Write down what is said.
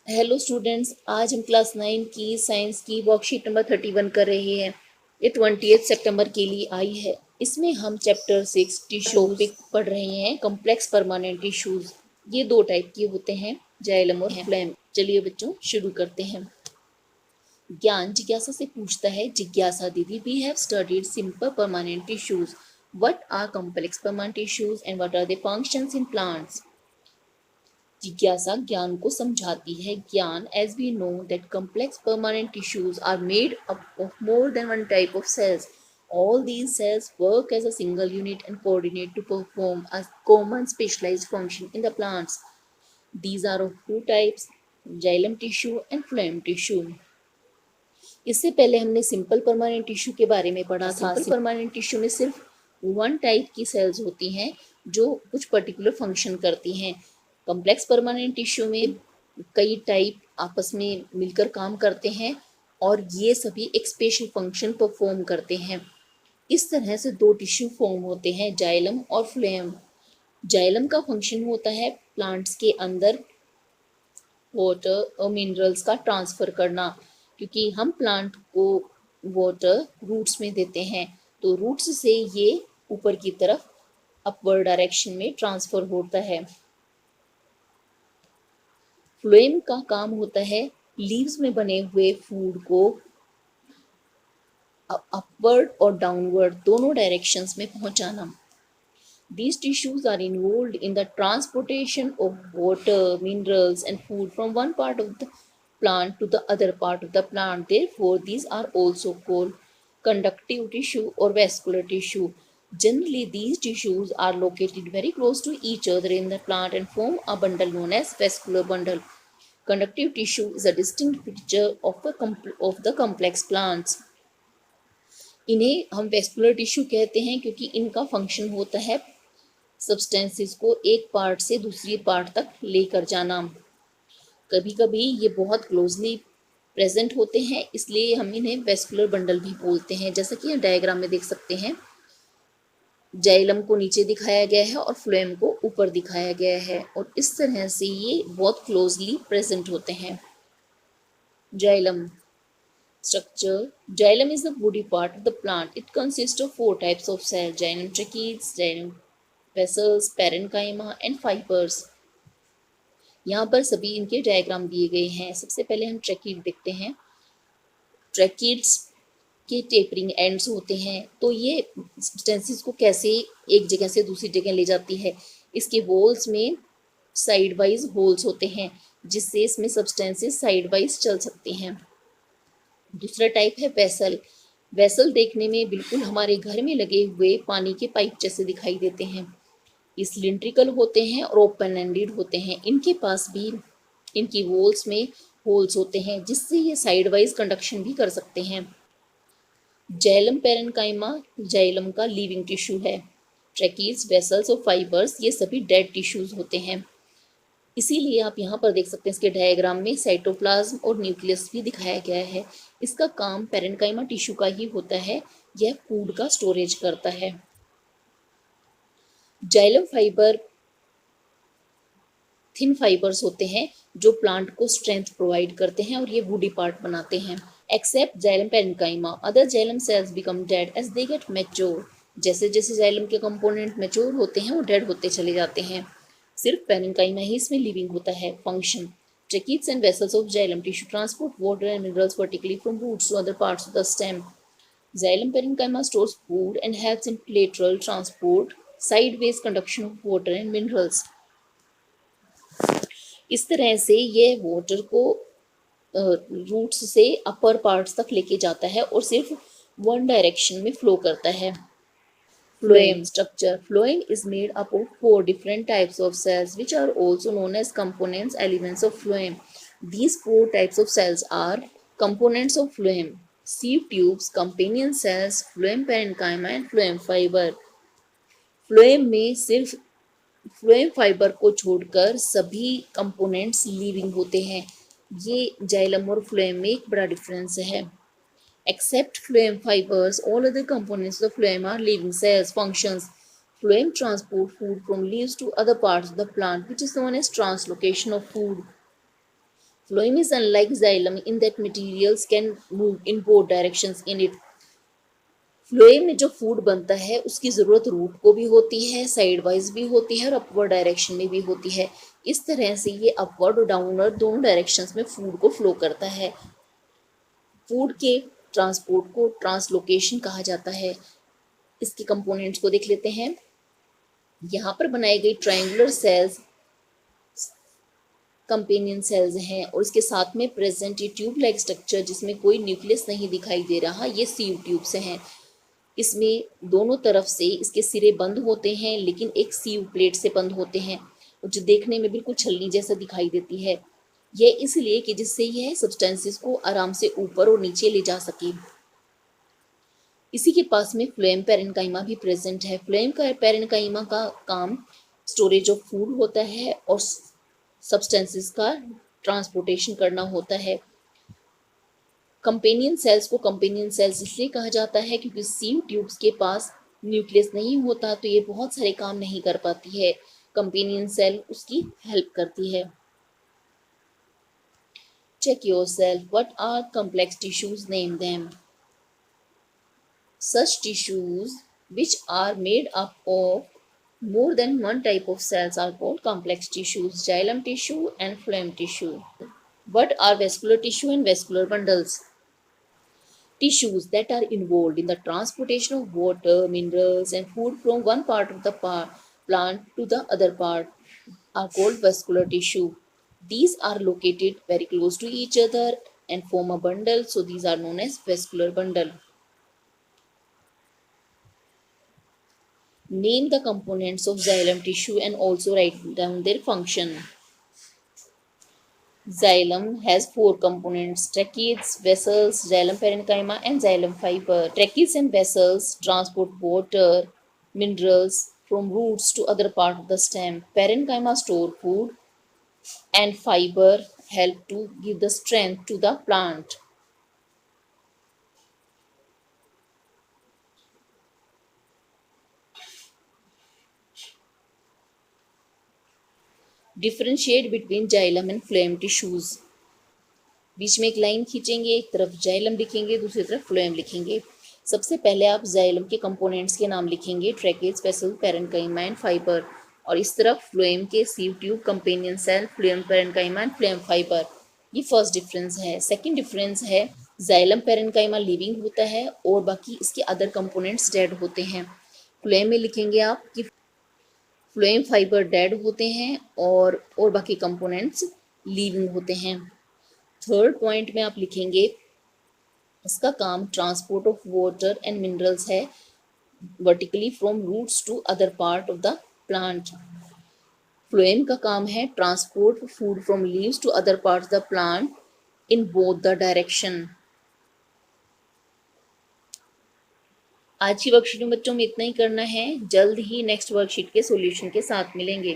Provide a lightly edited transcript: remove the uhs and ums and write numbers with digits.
Hello students, आज हम class 9 की साइंस की वर्कशीट नंबर 31 कर रहे हैं। ये 20 सितंबर के लिए आई है। इसमें हम चैप्टर 6 टिश्यूज पढ़ रहे हैं। कॉम्प्लेक्स परमानेंट टिश्यूज ये दो टाइप के होते हैं, जाइलम और फ्लेम। चलिए बच्चों शुरू करते हैं। ज्ञान जिज्ञासा से पूछता है। जिज्ञासा दीदी, we have studied simple permanent tissues, what are complex permanent tissues and what are the functions in plants. जिज्ञासा ज्ञान को समझाती है। Gyan, as we know that complex permanent tissues are made up of more than one type of cells. All these cells work as a single unit and coordinate to perform a common specialized function in the plants. These are of two types, xylem tissue and phloem tissue. इससे पहले हमने simple permanent tissue के बारे में पढ़ा था। Simple permanent tissue में सिर्फ वन टाइप की सेल्स होती हैं जो कुछ पर्टिकुलर फंक्शन करती हैं। कॉम्प्लेक्स परमानेंट टिश्यू में कई टाइप आपस में मिलकर काम करते हैं और ये सभी एक स्पेशल फंक्शन परफॉर्म करते हैं। इस तरह से दो टिश्यू फॉर्म होते हैं, जाइलम और फ्लोएम। जाइलम का फंक्शन होता है प्लांट्स के अंदर वाटर और मिनरल्स का ट्रांसफ़र करना, क्योंकि हम प्लांट को वाटर रूट्स में देते हैं तो रूट्स से ये ऊपर की तरफ अपवर्ड डायरेक्शन में ट्रांसफ़र होता है। फ्लोएम का काम होता है लीव्स में बने हुए फूड को अपवर्ड और डाउनवर्ड दोनों डायरेक्शंस में पहुंचाना। These tissues are involved in the transportation of water, minerals, and food from one part of the plant to the other part of the plant. Therefore, these are also called conductive tissue or vascular tissue. Generally, these tissues are located very close to each other in the plant and form a bundle known as vascular bundle. Conductive tissue is a distinct feature of the complex plants. इन्हें हम vascular tissue कहते हैं क्योंकि इनका function होता है substances को एक पार्ट से दूसरी पार्ट तक लेकर जाना। कभी कभी ये बहुत क्लोजली प्रेजेंट होते हैं, इसलिए हम इन्हें वेस्कुलर बंडल भी बोलते हैं। जैसा कि हम डायग्राम में देख सकते हैं, जाइलम को नीचे दिखाया गया है और फ्लोएम को ऊपर दिखाया गया है और इस तरह से ये बहुत क्लोजली प्रेजेंट होते हैं। Xylem structure. Xylem is the woody part of the plant. It consists of four types of cells: xylem tracheates, xylem vessels, parenchyma and fibers. यहाँ पर सभी इनके डायग्राम दिए गए हैं। सबसे पहले हम ट्रैकीड देखते हैं। ट्रैकीड्स के टेपरिंग एंड्स होते हैं, तो ये सब्सटेंसेस को कैसे एक जगह से दूसरी जगह ले जाती है। इसके वॉल्स में साइड वाइज होल्स होते हैं जिससे इसमें सब्सटेंसेस साइड वाइज चल सकते हैं। दूसरा टाइप है वेसल। वेसल देखने में बिल्कुल हमारे घर में लगे हुए पानी के पाइप जैसे दिखाई देते हैं। ये सिलिंड्रिकल होते हैं और ओपन एंडेड होते हैं। इनके पास भी इनकी वॉल्स में होल्स होते हैं जिससे ये साइड वाइज कंडक्शन भी कर सकते हैं। जाइलम पेरेन्काइमा जाइलम का लिविंग टिश्यू है। ट्रैकीज, वेसल्स और फाइबर्स ये सभी डेड टिश्यूज होते हैं। इसीलिए आप यहाँ पर देख सकते हैं इसके डायग्राम में साइटोप्लाज्म और न्यूक्लियस भी दिखाया गया है। इसका काम पेरेन्काइमा टिश्यू का ही होता है, यह फूड का स्टोरेज करता है। जाइलम फाइबर थिन फाइबर्स होते हैं जो प्लांट को स्ट्रेंथ प्रोवाइड करते हैं और ये वुडी पार्ट बनाते हैं। Except xylem parenchyma, other xylem cells become dead as they get mature. जैसे जैसे जाइलम के कंपोनेंट मैच्योर होते हैं वो डेड होते चले जाते हैं। सिर्फ पेरेन्काइमा ही इसमें लिविंग होता है। Function: Tracheids and vessels of xylem tissue transport water and minerals vertically from roots to other parts of the stem. Xylem parenchyma stores food and helps in lateral transport, sideways conduction of water and minerals. इस तरह से ये water को roots से अपर parts तक लेके जाता है और सिर्फ वन डायरेक्शन में फ्लो करता है। Phloem structure. Phloem is made up of four different types of cells which are also known as components elements of phloem. These four types of cells are components of phloem: sieve tubes, companion cells, phloem parenchyma and phloem fiber. Phloem में सिर्फ phloem fiber को छोड़कर सभी components living होते हैं। ये xylem और phloem में एक बड़ा डिफरेंस है। Except phloem fibers, all other components of the phloem are living cells. Functions: phloem transport food from leaves to other parts of the plant, which is known as translocation of food. Phloem is unlike xylem in that materials can move in both directions in it. Phloem में जो food बनता है उसकी ज़रूरत root को भी होती है, साइड वाइज भी होती है और अपवर्ड डायरेक्शन में भी होती है। इस तरह से ये अपवर्ड और डाउनवर्ड दोनों डायरेक्शंस में फूड को फ्लो करता है। फूड के ट्रांसपोर्ट को ट्रांसलोकेशन कहा जाता है। इसके कंपोनेंट्स को देख लेते हैं। यहाँ पर बनाई गई ट्रायंगुलर सेल्स कंपेनियन सेल्स हैं और इसके साथ में प्रेजेंट ये ट्यूब लाइक स्ट्रक्चर जिसमें कोई न्यूक्लियस नहीं दिखाई दे रहा, ये सीव ट्यूब से हैं। इसमें दोनों तरफ से इसके सिरे बंद होते हैं लेकिन एक सीव प्लेट से बंद होते हैं जो देखने में बिल्कुल छलनी जैसा दिखाई देती है। यह इसलिए कि जिससे यह सब्सटेंसेस को आराम से ऊपर और नीचे ले जा सके। इसी के पास में फ्लोएम पैरेन्काइमा भी प्रेजेंट है। फ्लोएम का पैरेन्काइमा का काम स्टोरेज ऑफ फूड होता है और सब्सटेंसेस का ट्रांसपोर्टेशन करना होता है। कंपेनियन सेल्स को कंपेनियन सेल्स इसलिए कहा जाता है क्योंकि सीव ट्यूब्स के पास न्यूक्लियस नहीं होता तो ये बहुत सारे काम नहीं कर पाती है, कंपेनियन सेल उसकी हेल्प करती है। Check yourself. What are complex tissues? Name them. Such tissues which are made up of more than one type of cells are called complex tissues, xylem tissue and phloem tissue. What are vascular tissue and vascular bundles? Tissues that are involved in the transportation of water, minerals, and food from one part of the plant to the other part are called vascular tissue. These are located very close to each other and form a bundle, so these are known as vascular bundle. Name the components of xylem tissue and also write down their function. Xylem has 4 components: tracheids, vessels, xylem parenchyma and xylem fiber. Tracheids and vessels transport water, minerals from roots to other part of the stem. Parenchyma store food and fiber help to give the strength to the plant. Differentiate between xylem and phloem tissues. बीच में एक line खींचेंगे, एक तरफ xylem लिखेंगे, दूसरी तरफ phloem लिखेंगे। सबसे पहले आप जाइलम के कंपोनेंट्स के नाम लिखेंगे, tracheids, vessel, parenchyma and fibre, और इस तरफ फ्लोएम के sieve tube, companion cell, phloem parenchyma and phloem fibre. ये फर्स्ट डिफरेंस है। सेकंड डिफरेंस है जाइलम पैरेन्काइमा लिविंग होता है और बाकी इसके अदर कंपोनेंट्स डेड होते हैं। फ्लोएम में लिखेंगे आप कि फ्लोएम फाइबर डेड होते हैं और बाकी कंपोनेंट्स लिविंग होते हैं। थर्ड पॉइंट में आप लिखेंगे इसका काम transport of water and minerals है vertically from roots to other part of the plant. Phloem का काम है transport food from leaves to other part of the plant in both the direction. आज की वर्कशीट में बच्चों में इतना ही करना है। जल्द ही नेक्स्ट वर्कशीट के सॉल्यूशन के साथ मिलेंगे।